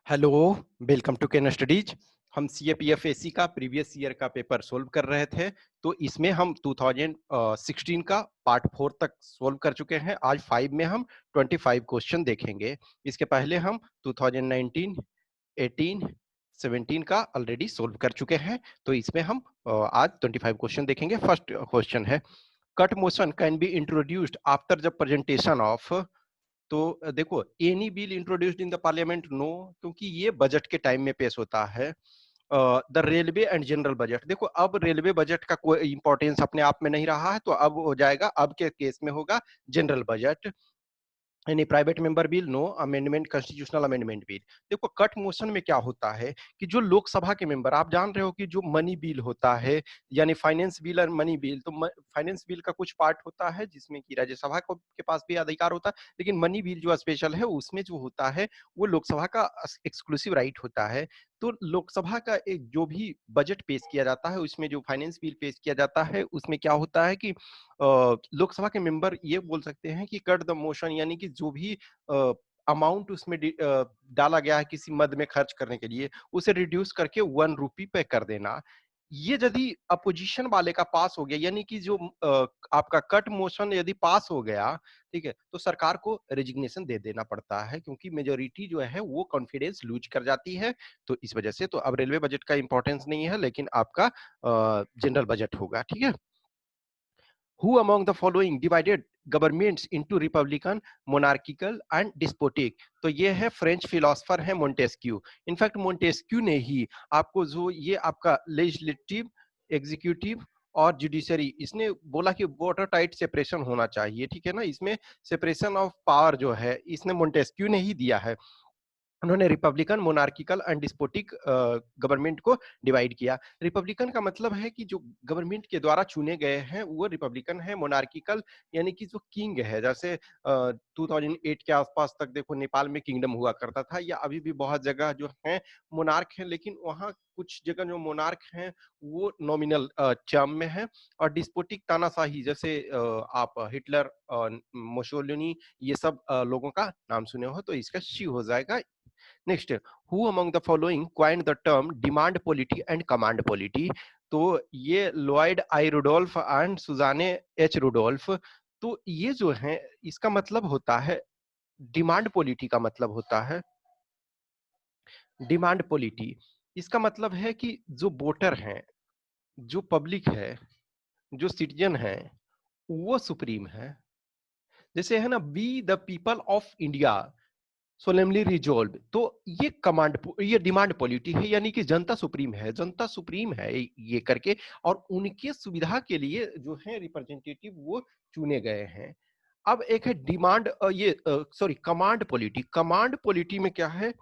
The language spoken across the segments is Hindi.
Hello, welcome to Ken Studies. हम सीएपीएफएसी का प्रीवियस ईयर का पेपर सोल्व कर रहे थे। तो इसमें हम 2016 का पार्ट 4 तक सोल्व कर चुके हैं। आज 5 में हम 25 क्वेश्चन देखेंगे। इसके पहले हम 2019, 18, 17 का ऑलरेडी सोल्व कर चुके हैं। तो इसमें हम आज 25 क्वेश्चन देखेंगे। फर्स्ट क्वेश्चन है, cut motion can be introduced after the presentation of. तो देखो, any bill introduced in the parliament, no, क्योंकि ये बजट के टाइम में पेश होता है। The railway and general budget, देखो अब रेलवे बजट का कोई इंपॉर्टेंस अपने आप में नहीं रहा है, तो अब हो जाएगा, अब के केस में होगा general budget. Any private member bill, no amendment, constitutional amendment bill. देखो कट मोशन में क्या होता है कि जो लोकसभा के मेंबर, आप जान रहे हो कि जो मनी बिल होता है, यानी फाइनेंस बिल और मनी बिल, तो फाइनेंस बिल का कुछ पार्ट होता है जिसमें कि राज्यसभा के पास भी अधिकार होता है, लेकिन मनी बिल जो स्पेशल है उसमें जो होता है वो लोकसभा का एक्सक्लूसिव राइट होता है। तो लोकसभा का एक जो भी बजट पेश किया जाता है, उसमें जो फाइनेंस बिल पेश किया जाता है, उसमें क्या होता है कि लोकसभा के मेंबर ये बोल सकते हैं कि कट द मोशन, यानी कि जो भी अमाउंट उसमें डाला गया है किसी मद में खर्च करने के लिए, उसे रिड्यूस करके 1 रुपी पे कर देना। ये यदि अपोजिशन वाले का पास हो गया, यानी कि जो आपका कट मोशन यदि पास हो गया, ठीक है, तो सरकार को रेजिग्नेशन दे देना पड़ता है, क्योंकि मेजोरिटी जो है वो कॉन्फिडेंस लूज कर जाती है। तो इस वजह से तो अब रेलवे बजट का इंपॉर्टेंस नहीं है, लेकिन आपका जनरल बजट होगा। ठीक है। Who among the following divided governments into republican, monarchical and despotic? तो ये है फ्रेंच फिलोसफर है मोंटेस्क्यू। इनफैक्ट मोंटेस्क्यू ने ही आपको जो ये आपका लेजिस्लेटिव, एग्जीक्यूटिव और जुडिशरी, इसने बोला कि वाटर टाइट सेपरेशन होना चाहिए। ठीक है ना, इसमें सेपरेशन ऑफ पावर जो है इसने मोंटेस्क्यू ने ही दिया है। उन्होंने Republican, monarchical and despotic government को डिवाइड किया। रिपब्लिकन का मतलब है कि जो गवर्नमेंट के द्वारा चुने गए हैं वो रिपब्लिकन है। मोनार्किकल यानी कि जो किंग है, जैसे 2008 के आसपास तक देखो नेपाल में किंगडम हुआ करता था, या अभी भी बहुत जगह जो है मोनार्क है, लेकिन वहाँ कुछ जगह जो मोनार्क हैं वो नॉमिनल टर्म में है। और डिस्पोटिक तानाशाही, जैसे आप हिटलर, मुसोलिनी, ये सब लोगों का नाम सुने हो, तो इसका शी हो जाएगा। Next, who among the following coined the term demand polity and command polity? तो ये Lloyd I Rudolph and Susanne H Rudolph. तो ये जो है इसका मतलब होता है, डिमांड पॉलिटी का मतलब होता है, डिमांड पॉलिटी इसका मतलब है कि जो वोटर हैं, जो पब्लिक है, जो सिटीजन है, वो सुप्रीम है। जैसे है ना, we the people of India solemnly resolve, तो ये कमांड, ये डिमांड पॉलिटी है, यानी कि जनता सुप्रीम है, जनता सुप्रीम है ये करके, और उनके सुविधा के लिए जो है रिप्रेजेंटेटिव वो चुने गए हैं। अब एक है डिमांड, ये sorry, command polity. Command polity में क्या है,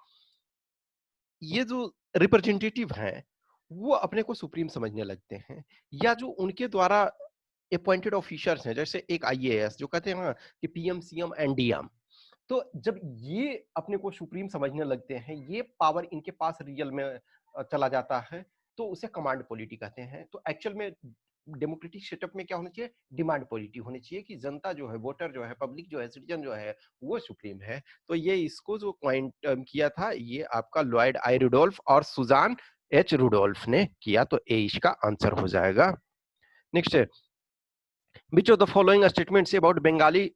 ये जो रिप्रेजेंटेटिव हैं वो अपने को सुप्रीम समझने लगते हैं, या जो उनके द्वारा अपॉइंटेड ऑफिसर्स हैं, जैसे एक आईएएस जो कहते हैं ना कि पीएम, सीएम, एनडीएम, तो जब ये अपने को सुप्रीम समझने लगते हैं, ये पावर इनके पास रियल में चला जाता है, तो उसे कमांड पॉलिटी कहते हैं। तो एक्चुअल में डेमोक्रेटिक सेटअप में क्या होना चाहिए, डिमांड पॉलिटी होनी चाहिए, कि जनता जो है, वोटर जो है, पब्लिक जो है, सिटीजन जो है, वो सुप्रीम है। तो ये इसको जो क्वाइंट किया था, ये आपका लॉयड आई रुडोल्फ और सुजान एच रुडोल्फ ने किया। तो ए इसका आंसर हो जाएगा। नेक्स्ट है, which of the following statements about Bengali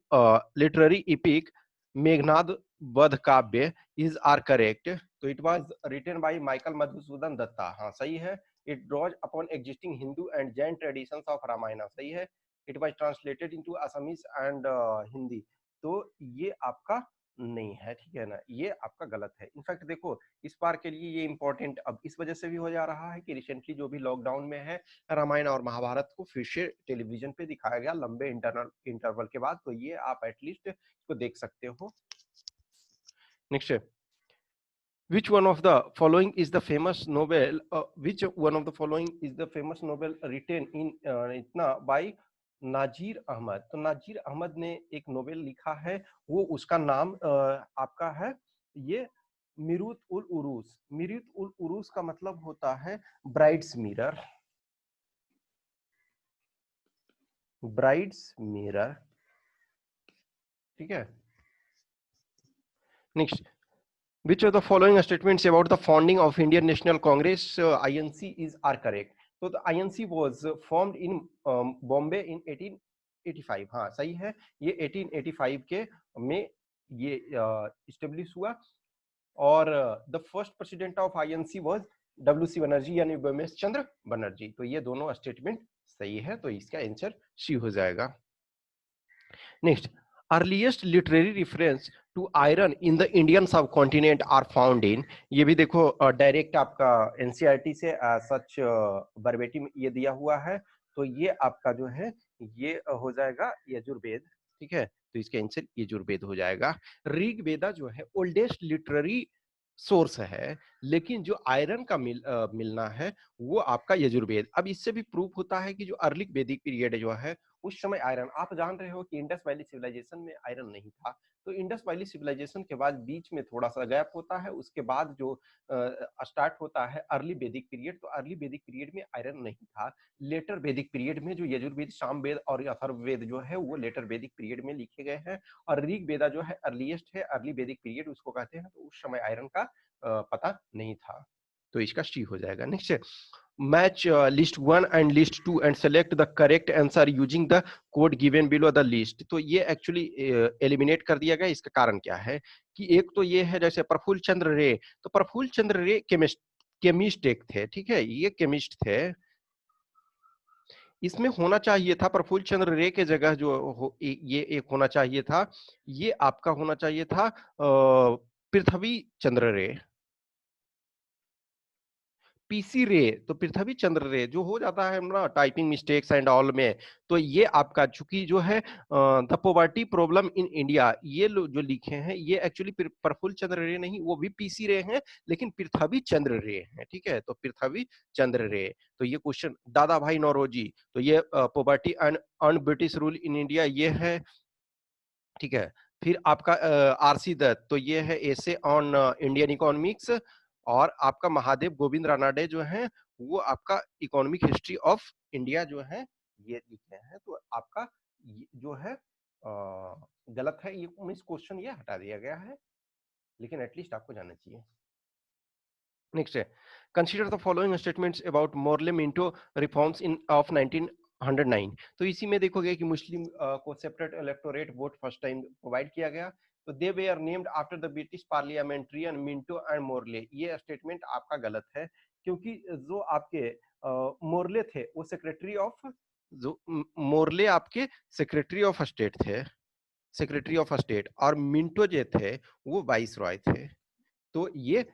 literary epic Meghnad Vadh Kavya is are correct? तो it was written by Michael Madhusudan Datta, हाँ सही है। It draws upon existing Hindu and Jain traditions of Ramayana, सही है। It was translated into Assamese and Hindi, तो ये आपका नहीं है। ठीक है ना, ये आपका गलत है। इनफैक्ट देखो, इस बार के लिए ये इंपॉर्टेंट अब इस वजह से भी हो जा रहा है कि रिसेंटली जो भी लॉकडाउन में है, रामायण और महाभारत को फिर से टेलीविजन पे दिखाया गया लंबे इंटरवल के बाद, तो ये आप एटलीस्ट इसको देख सकते हो। Next, which one of the following is the famous novel which one of the following is the famous novel written in इतना by नाजीर अहमद? तो नाजीर अहमद ने एक नोवेल लिखा है, वो उसका नाम आपका है ये मिरूत उल उरूस। मिरूत उल उरूस का मतलब होता है ब्राइड्स मिरर, ब्राइड्स मिरर। ठीक है। Next, Which of the following statements about the founding of Indian National Congress (INC) is are correct? तो the INC was formed in Bombay in 1885. हाँ सही है, ये 1885 के में ये इस्टेब्लिश हुआ और the first president of INC was WC Banerjee यानी उमेश चंद्र बनर्जी। तो ये दोनों स्टेटमेंट सही है, तो इसका आंसर सी हो जाएगा। Next, earliest literary reference to iron in the Indian subcontinent are found in. ये भी देखो डायरेक्ट आपका एनसीईआरटी से सच वर्बेटिम ये दिया हुआ है, तो ये आपका जो है ये हो जाएगा यजुर्वेद। ठीक है, तो इसका आंसर यजुर्वेद हो जाएगा। ऋग्वेदा जो है ओल्डेस्ट लिटरेरी सोर्स है, लेकिन जो आयरन का मिलना है वो आपका यजुर्वेद। अब इससे भी प्रूफ होता है कि जो अर्ली वैदिक पीरियड जो है उस समय आयरन, आप जान रहे हो कि इंडस वैली सिविलाइजेशन में आयरन नहीं था, तो इंडस वैली सिविलाइजेशन के बाद बीच में थोड़ा सा गैप होता है, उसके बाद जो स्टार्ट होता है अर्ली वैदिक पीरियड, तो अर्ली वैदिक पीरियड में आयरन नहीं था। लेटर वैदिक पीरियड में जो यजुर्वेद, सामवेद और अथर्ववेद जो है वो लेटर वैदिक पीरियड में लिखे गए हैं, और ऋग्वेदा जो है अर्लीस्ट है, अर्ली वैदिक पीरियड उसको कहते हैं, तो उस समय आयरन का पता नहीं था, तो इसका सी हो जाएगा। Next, match list 1 and list 2 and select the correct answer using the code given below the list। तो ये एक्चुअली एलिमिनेट कर दिया गया। इसका कारण क्या है कि एक तो ये है जैसे प्रफुल्ल चंद्र रे, तो प्रफुल्ल चंद्र रे केमिस्ट एक थे, ठीक है, ये केमिस्ट थे। इसमें होना चाहिए था प्रफुल्ल चंद्र रे के जगह जो ये एक होना चाहिए था, ये आपका होना चाहिए था पृथ्वी चंद्र रे, पीसी रे, तो पृथ्वी चंद्र रे जो हो जाता है ना टाइपिंग मिस्टेक्स एंड ऑल में, तो ये आपका चूंकि जो है the poverty problem in India, ये जो लिखे हैं ये एक्चुअली प्रफुल्ल चंद्र रे नहीं, वो भी पीसी रे हैं, लेकिन पृथ्वी चंद्र रे हैं। ठीक है, तो पृथ्वी चंद्र रे, तो ये क्वेश्चन दादा भाई नौरोजी, तो ये poverty and un British rule in India ये है। ठीक है, फिर आपका आरसी दत्त, तो ये है ऐसे ऑन इंडियन इकोनॉमिक्स, और आपका महादेव गोविंद रानाडे जो है वो आपका इकोनॉमिक हिस्ट्री ऑफ इंडिया जो है ये लिखे हैं। तो आपका जो है गलत है, ये इस क्वेश्चन ये हटा दिया गया है, लेकिन एटलीस्ट आपको जानना चाहिए। नेक्स्ट है, consider the following statements about Morley Minto reforms in of 1909। तो इसी में देखोगे कि मुस्लिम को separate electorate vote first time provide किया गया, तो they were named after the British parliamentarian Minto and Morley. ये स्टेटमेंट आपका गलत है, क्योंकि जो आपके मोर्ले थे वो सेक्रेटरी ऑफ, जो मोर्ले आपके सेक्रेटरी ऑफ स्टेट थे, सेक्रेटरी ऑफ स्टेट, और मिंटो जो थे वो वाइस रॉय थे। तो ये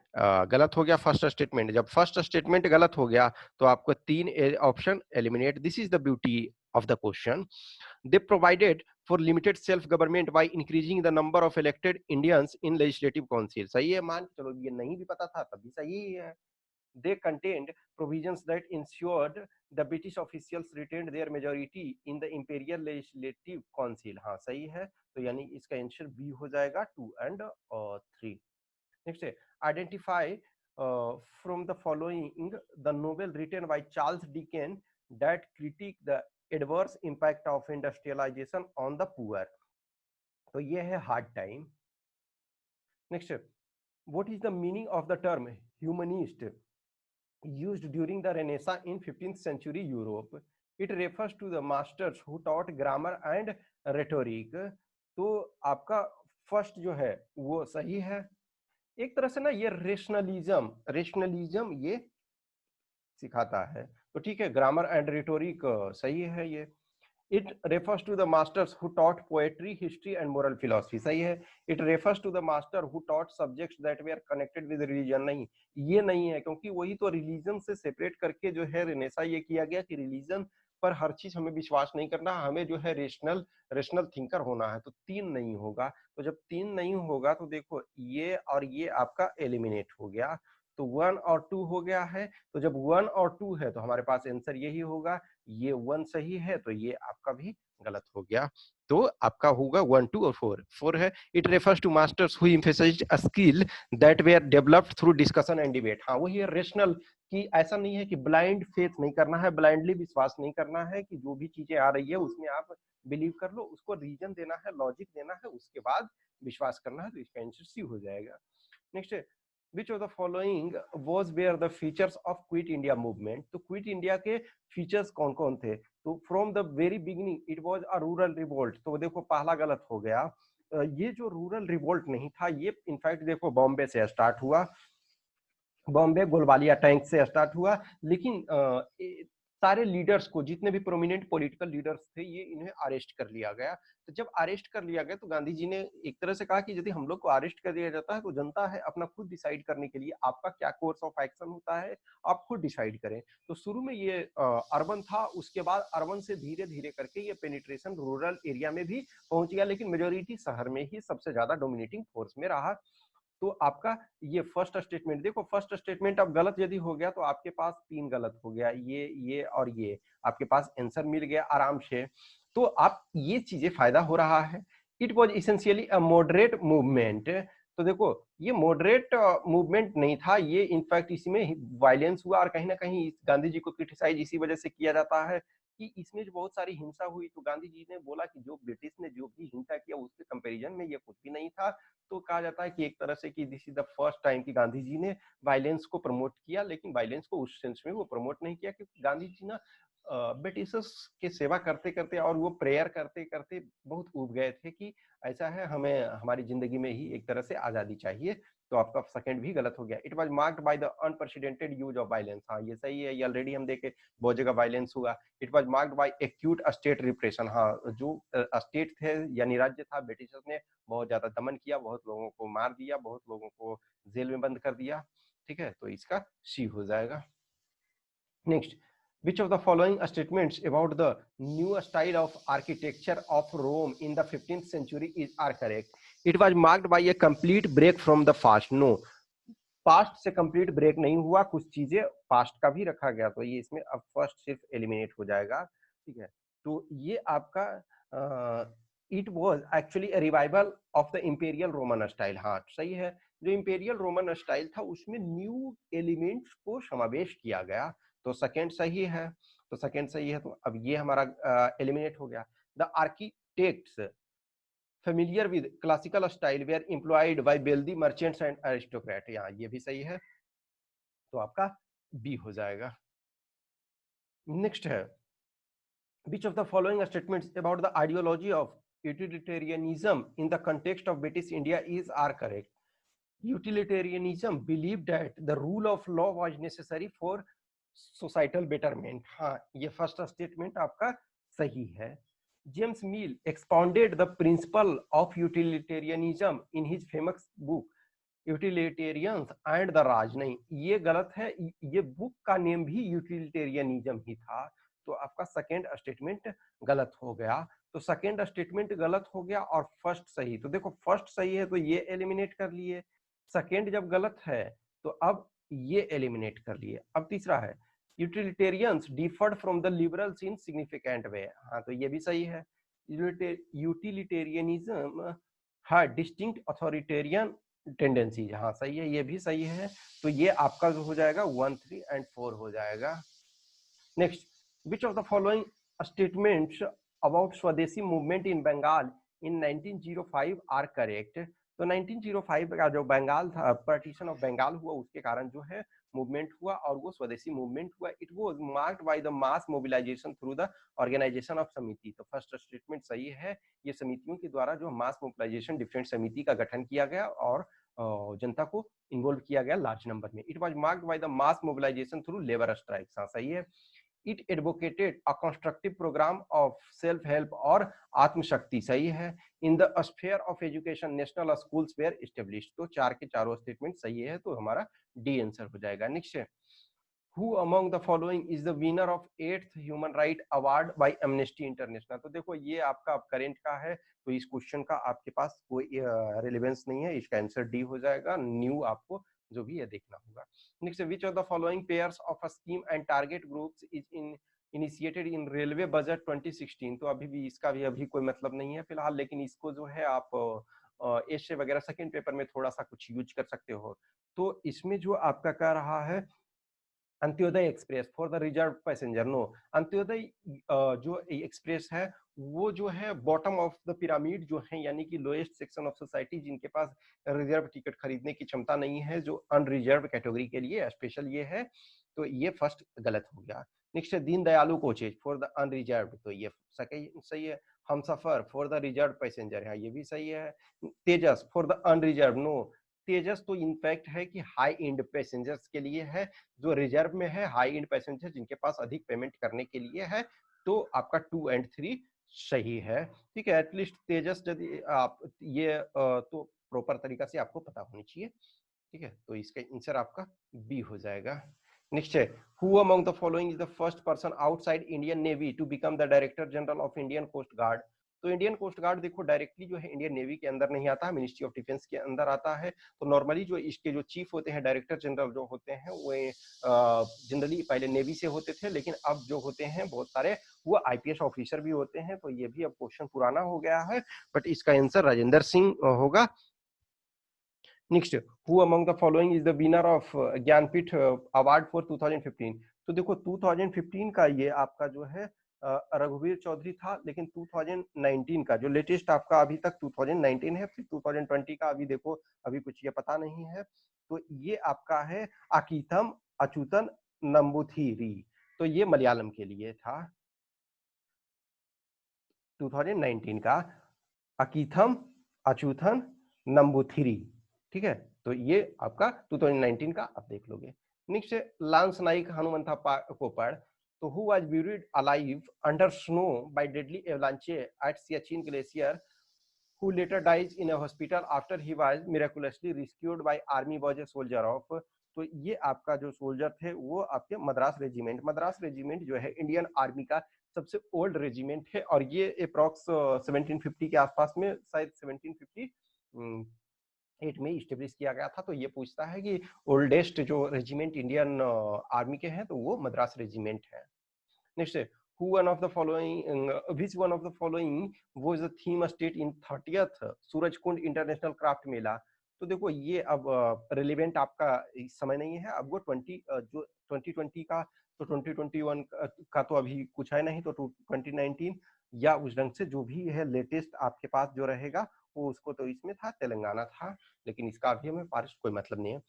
गलत हो गया फर्स्ट स्टेटमेंट। जब फर्स्ट स्टेटमेंट गलत हो गया तो आपको 3 option eliminate. This is the beauty of the question. They provided for limited self government by increasing the number of elected Indians in legislative council. सही है, मान चलो ये नहीं भी पता था तब भी सही ही है। They contained provisions that ensured the British officials retained their majority in the Imperial Legislative Council। हाँ सही है, तो यानी इसका आंसर बी हो जाएगा 2 and 3। Next, identify from the following the novel written by Charles Dickens that critique the adverse impact of industrialization on the poor। तो ये है hard time. Next, what is the meaning of the term humanist used during the Renaissance in 15th century Europe? It refers to the masters who taught grammar and rhetoric। तो आपका फर्स्ट जो है वो सही है। एक तरह से ना ये रेशनलिज्म ये सिखाता है, तो ठीक है, ग्रामर एंड रिटोरिक सही है ये। It refers to the masters who taught poetry, history and moral philosophy, सही है। It refers to the master who taught subjects that way are connected with religion, नहीं, ये नहीं है, क्योंकि वही तो रिलीजन से सेपरेट करके जो है रेनेसा ये किया गया कि रिलीजन पर हर चीज हमें विश्वास नहीं करना, हमें जो है रेशनल थिंकर होना है। तो 3 नहीं होगा, तो जब 3 नहीं होगा तो देखो ये और ये आपका एलिमिनेट हो गया, तो 1 और 2 हो गया है। तो जब 1 और 2 है तो हमारे पास आंसर यही होगा, ये 1 सही है, तो ये आपका भी गलत हो गया। तो आपका होगा 1, 2 और 4 है। It refers to masters who emphasised a skill that way are developed through discussion and debate. हाँ वही है रेशनल, कि ऐसा नहीं है कि ब्लाइंड फेथ नहीं करना है, ब्लाइंडली विश्वास नहीं करना है कि जो भी चीजें आ रही है उसमें आप बिलीव कर लो, उसको रीजन देना है, लॉजिक देना है, उसके बाद विश्वास करना है। तो इसका आंसर सी हो जाएगा। Next, which of the following was were the features of Quit India movement, तो क्विट इंडिया के फीचर्स कौन कौन थे? तो from the very beginning it was a rural revolt, तो देखो पहला गलत हो गया। ये जो रूरल रिवोल्ट नहीं था, ये इनफैक्ट देखो बॉम्बे से स्टार्ट हुआ, बॉम्बे गोलवालिया टैंक से स्टार्ट हुआ, लेकिन सारे लीडर्स को, जितने भी प्रोमिनेंट पॉलिटिकल लीडर्स थे, ये इन्हें अरेस्ट कर लिया गया। तो जब अरेस्ट कर लिया गया तो गांधी जी ने एक तरह से कहा कि यदि हम लोग को अरेस्ट कर दिया जाता है तो जनता है अपना खुद डिसाइड करने के लिए, आपका क्या कोर्स ऑफ एक्शन होता है आप खुद डिसाइड करें। तो शुरू में ये अर्बन था, उसके बाद अर्बन से धीरे धीरे करके ये पेनिट्रेशन रूरल एरिया में भी पहुंच गया, लेकिन मेजोरिटी शहर में ही सबसे ज्यादा डोमिनेटिंग फोर्स में रहा। तो आपका ये फर्स्ट स्टेटमेंट देखो, फर्स्ट स्टेटमेंट अब गलत यदि हो गया तो आपके पास 3 गलत हो गया, ये और ये आपके पास आंसर मिल गया आराम से। तो आप ये चीजें फायदा हो रहा है। It was essentially a moderate movement, तो देखो ये मॉडरेट मूवमेंट नहीं था, ये इनफैक्ट इसमें वायलेंस हुआ, और कहीं ना कहीं गांधी जी को क्रिटिसाइज इसी वजह से किया जाता है कि इसमें जो बहुत सारी हिंसा हुई, तो गांधी जी ने बोला कि जो ब्रिटिश ने जो भी हिंसा किया उसके कंपैरिजन में ये कुछ भी नहीं था। तो कहा जाता है कि एक तरह से कि this is the first time कि गांधी जी ने वायलेंस को प्रमोट किया, लेकिन वायलेंस को उस सेंस में वो प्रमोट नहीं किया, क्योंकि गांधी जी ना ब्रिटिशर्स के सेवा करते करते और वो प्रेयर करते करते बहुत उब गए थे कि ऐसा है, हमें हमारी जिंदगी में ही एक तरह से आजादी चाहिए। तो आपका सेकंड भी गलत हो गया। It was marked by the unprecedented use of violence, हाँ ये सही है, ये ऑलरेडी हम देखे बहुत जगह वायलेंस हुआ। It was marked bye acute state repression, हाँ जो स्टेट थे यानी राज्य था, ब्रिटिशर्स ने बहुत ज्यादा दमन किया, बहुत लोगों को मार दिया, बहुत लोगों को जेल में बंद कर दिया। ठीक है, तो इसका सी हो जाएगा। Next, which of the following statements about the new style of architecture of Rome in the 15th century are correct? It was marked by a complete break from the past. No, past से कंप्लीट ब्रेक नहीं हुआ, कुछ चीजें पास्ट का भी रखा गया, तो ये इसमें अब फर्स्ट सिर्फ एलिमिनेट हो जाएगा। ठीक है, तो ये आपका it was actually revival of the imperial Roman style, हाँ सही है, जो इंपेरियल रोमन स्टाइल था उसमें न्यू एलिमेंट्स को समावेश किया गया, तो सेकंड सही है। तो सेकंड सही है, तो अब ये हमारा एलिमिनेट हो गया। The architects familiar with classical style were employed by wealthy merchants and aristocrat, यहाँ ये भी सही है, तो आपका बी हो जाएगा। नेक्स्ट है, which of the following statements about the ideology of utilitarianism in the context of British India is are correct? Utilitarianism believed that the rule of law was necessary for societal betterment, हाँ ये फर्स्ट स्टेटमेंट आपका सही है। James Mill expounded the principle of utilitarianism in his famous book utilitarians and the Raj, नहीं ये गलत है, ये बुक का नेम भी यूटिलिटेरियनिज्म ही था, तो आपका सेकेंड स्टेटमेंट गलत हो गया। तो सेकेंड स्टेटमेंट गलत हो गया और फर्स्ट सही, तो देखो फर्स्ट सही है तो ये एलिमिनेट कर लिए, सेकेंड जब गलत है तो अब ये एलिमिनेट कर लिए। अब तीसरा है, utilitarians differed from the liberals in significant way, हाँ तो ये भी सही है। यूटिलिटेरियनिज्म हाँ डिस्टिंक्ट अथॉरिटेरियन टेंडेंसीज, हाँ सही है, ये भी सही है, तो ये आपका जो हो जाएगा 1, 3 एंड 4 हो जाएगा। Next, which of the following statements about Swadeshi movement in Bengal in 1905 are correct? तो 1905 का जो बंगाल था, पार्टीशन ऑफ बंगाल हुआ, उसके कारण जो है मूवमेंट हुआ और वो स्वदेशी मूवमेंट हुआ। It was marked by the mass mobilisation through the organisation of samiti, तो फर्स्ट स्टेटमेंट सही है, ये समितियों के द्वारा जो मास मोबिलाइजेशन डिफरेंट समिति का गठन किया गया और जनता को इन्वॉल्व किया गया लार्ज नंबर में। It was marked by the mass mobilisation through labour strikes, हाँ सही है। It advocated a constructive programme of self help और आत्मशक्ति, सही है। In the sphere of education national schools were established, तो चार के चारों स्टेटमेंट सही है, तो हमारा डी आंसर हो जाएगा। नेक्स्ट है, Who among the following is the winner of 8th Human Right Award by Amnesty International? तो देखो ये आपका करंट का है, तो इस क्वेश्चन का आपके पास कोई रिलेवेंस नहीं है, इसका आंसर डी हो जाएगा। न्यू आपको जो भी है देखना होगा। Next, which of the following pairs of a scheme and target groups is in initiated in railway budget 2016? तो अभी भी इसका भी अभी कोई मतलब नहीं है फिलहाल, लेकिन इसको जो है आप एशे वगैरह सेकंड पेपर में थोड़ा सा कुछ यूज कर सकते हो। तो इसमें जो आपका कह रहा है Antyodaya express for the reserve passenger no. Antyodaya जो एक्सप्रेस है वो जो है बॉटम ऑफ द पिरामिड जो है, यानी कि लोएस्ट सेक्शन ऑफ सोसाइटी जिनके पास रिजर्व टिकट खरीदने की क्षमता नहीं है, जो अनरिजर्व कैटेगरी के लिए स्पेशल ये है, तो ये फर्स्ट गलत हो गया। नेक्स्ट है दीन दयालु कोचेज फॉर द अनरिजर्व, तो ये सही है। हम सफर फॉर द रिजर्व पैसेंजर है, ये भी सही है। तेजस फॉर द अनरिजर्व नो। तेजस तो इनफैक्ट है कि हाई एंड पैसेंजर्स के लिए है, जो रिजर्व में है हाई एंड पैसेंजर जिनके पास अधिक पेमेंट करने के लिए है, तो आपका 2 एंड 3 सही है। ठीक है, एटलीस्ट तेजस यदि आप ये तो प्रॉपर तरीका से आपको पता होनी चाहिए। ठीक है, तो इसका आंसर आपका बी हो जाएगा। नेक्स्ट है who among the following is the first person outside Indian navy to become the director general of Indian coast guard. तो इंडियन कोस्ट गार्ड देखो डायरेक्टली जो है इंडियन नेवी के अंदर नहीं आता है, मिनिस्ट्री ऑफ डिफेंस के अंदर आता है। तो नॉर्मली जो इसके जो चीफ होते हैं, डायरेक्टर जनरल जो होते हैं, वो जनरली पहले नेवी से होते थे, लेकिन अब जो होते हैं बहुत सारे वो आईपीएस ऑफिसर भी होते हैं। तो ये भी अब क्वेश्चन पुराना हो गया है, बट इसका आंसर राजेंद्र सिंह होगा। Next, who among the following is the winner of Jnanpith award for 2015। तो देखो 2015 का ये आपका जो है रघुवीर चौधरी था, लेकिन 2019 का जो लेटेस्ट आपका अभी तक 2019 है, फिर 2020 का अभी देखो अभी कुछ ये पता नहीं है, तो ये आपका है अकीथम अच्युतन नंबूथिरी। तो ये मलयालम के लिए था 2019 का, अकीथम अच्युतन नंबूथिरी। ठीक है, तो ये आपका 2019 का आप देख लोगे। नेक्स्ट है लांस नाइक हनुमंथा कोपड़। तो who was buried alive under snow by deadly avalanche at Siachen glacier, who later dies in a hospital after he was miraculously rescued by army was a soldier of। तो ये आपका जो सोल्जर थे वो आपके मद्रास रेजिमेंट जो है इंडियन आर्मी का सबसे ओल्ड रेजिमेंट है, और ये अप्रॉक्स 1750 के आसपास में, शायद 1758 में स्टेब्लिश किया गया था। तो ये पूछता है कि ओल्डेस्ट जो रेजिमेंट इंडियन आर्मी के हैं, तो वो मद्रास रेजिमेंट है। नेक्स्ट है who one of the following which one of the following was the theme state in 30th Surajkund international craft Mela. तो देखो ये अब रिलेवेंट आपका इस समय नहीं है, अब वो 2020 का, तो 2021 का तो अभी कुछ है नहीं, तो 2019 या उस ढंग से जो भी है लेटेस्ट आपके पास जो रहेगा वो उसको, तो इसमें था तेलंगाना था, लेकिन इसका अभी हमें पास कोई मतलब नहीं है।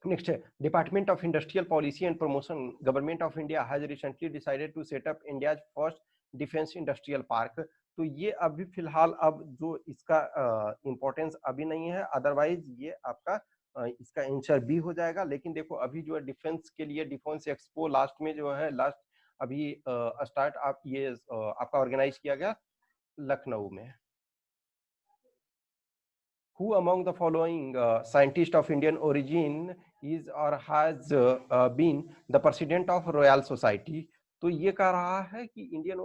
नेक्स्ट है department of industrial policy and promotion government of India has recently decided to set up India first defence industrial park. तो ये अभी फिलहाल अब जो इसका इंपॉर्टेंस अभी नहीं है, अदरवाइज ये आपका इसका आंसर बी हो जाएगा। लेकिन देखो अभी जो है डिफेंस के लिए डिफेंस एक्सपो लास्ट में जो है लास्ट अभी स्टार्ट आप ये आपका ऑर्गेनाइज किया गया लखनऊ में। Who among the following scientist of Indian origin is or has been the president of Royal Society? तो ये कह रहा है कि इंडियन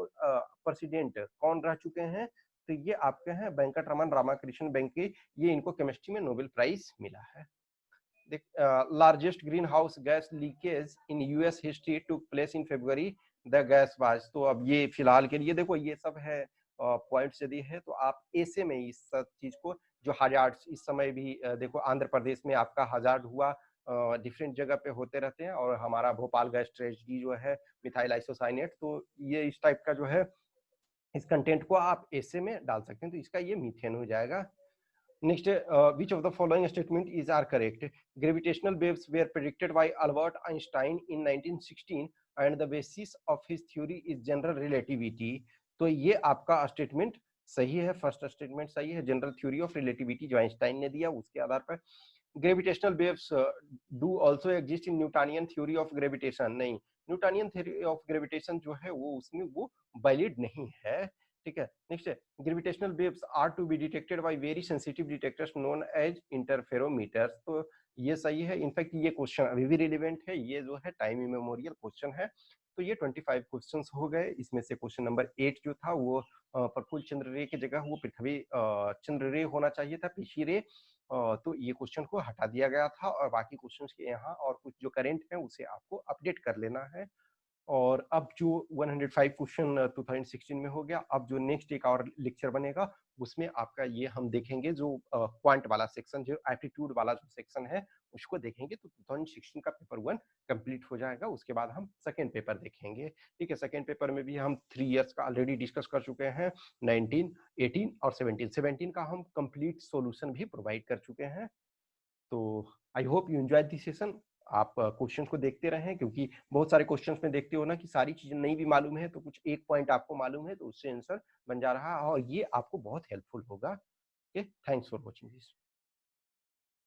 प्रेसिडेंट कौन रह चुके हैं, तो ये आपके हैं वेंकट रमन रामाकृष्ण वेंकी, ये इनको केमिस्ट्री में नोबेल प्राइज मिला है। Largest green house gas leakage in US history took place in February the gas was. तो अब ये फिलहाल के लिए देखो ये सब है पॉइंट्स यदि है तो आप ऐसे में इस सब चीज को, जो हजार्ड इस समय भी देखो आंध्र प्रदेश में आपका हजार्ड हुआ, डिफरेंट जगह पे होते रहते हैं, और हमारा भोपाल गैस ट्रेजेडी जो है मिथाइल आइसोसाइनेट, तो ये इस टाइप का जो है इस कंटेंट को आप ऐसे में डाल सकते हैं, तो इसका ये मीथेन हो जाएगा। Next, which of the following statement is are correct? Gravitational waves were predicted by Albert Einstein in 1916 and the basis of his theory is general relativity। तो ये आपका स्टेटमेंट सही है, फर्स्ट स्टेटमेंट सही है, जनरल थ्योरी ऑफ रिलेटिविटी जो आइंस्टाइन ने दिया उसके आधार पर। Gravitational waves do also exist in Newtonian theory of gravitation, नहीं, न्यूटोनियन थ्योरी ऑफ ग्रेविटेशन जो है वो उसमें वो वैलिड नहीं है। ठीक है, नेक्स्ट है gravitational waves are to be detected by very sensitive detectors known as interferometers. तो ये सही है, इनफैक्ट ये क्वेश्चन अभी भी रिलेवेंट है, ये जो है टाइम इमेमोरियल क्वेश्चन है। तो ये 25 क्वेश्चंस हो गए, इसमें से क्वेश्चन नंबर 8 जो था वो प्रफुल्ल चंद्र रे की जगह वो पृथ्वी चंद्र रे होना चाहिए था, पीसी रे, तो ये क्वेश्चन को हटा दिया गया था, और बाकी क्वेश्चंस के यहाँ और कुछ जो करेंट है उसे आपको अपडेट कर लेना है। और अब जो 105 क्वेश्चन 2016 में हो गया, अब जो नेक्स्ट एक और लेक्चर बनेगा उसमें आपका ये हम देखेंगे जो क्वांट वाला सेक्शन, जो एप्टीट्यूड वाला जो सेक्शन है उसको देखेंगे, तो 2016 का पेपर 1 कंप्लीट हो जाएगा। उसके बाद हम सेकेंड पेपर देखेंगे। ठीक है, सेकेंड पेपर में भी हम 3 इयर्स का ऑलरेडी डिस्कस कर चुके हैं, 19, 18 और 17 का हम कंप्लीट सॉल्यूशन भी प्रोवाइड कर चुके हैं। तो I hope you enjoy this session. आप क्वेश्चंस को देखते रहें, क्योंकि बहुत सारे क्वेश्चंस में देखते हो ना कि सारी चीजें नहीं भी मालूम है, तो कुछ एक पॉइंट आपको मालूम है तो उससे आंसर बन जा रहा है, और ये आपको बहुत हेल्पफुल होगा। Okay, thanks for watching this.